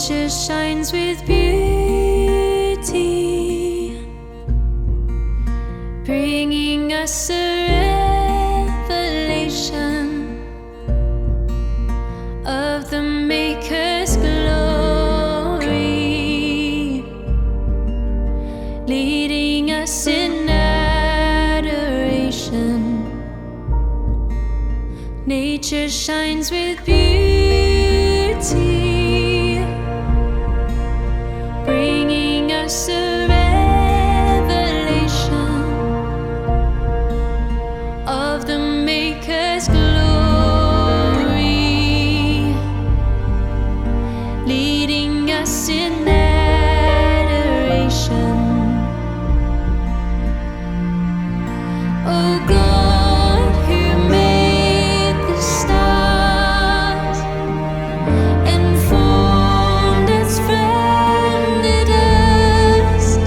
Nature shines with beauty, bringing us a revelation of the Maker's glory, leading us in adoration. Nature shines with beauty, bringing us a revelation of the Maker's glory, leading us in adoration. Oh God, who made the stars and formed us from the dust,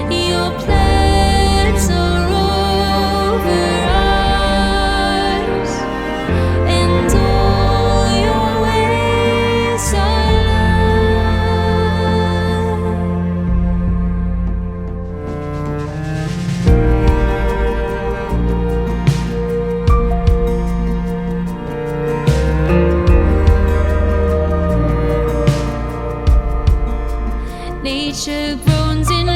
your plans are over ours, and all your ways are love. Nature groans in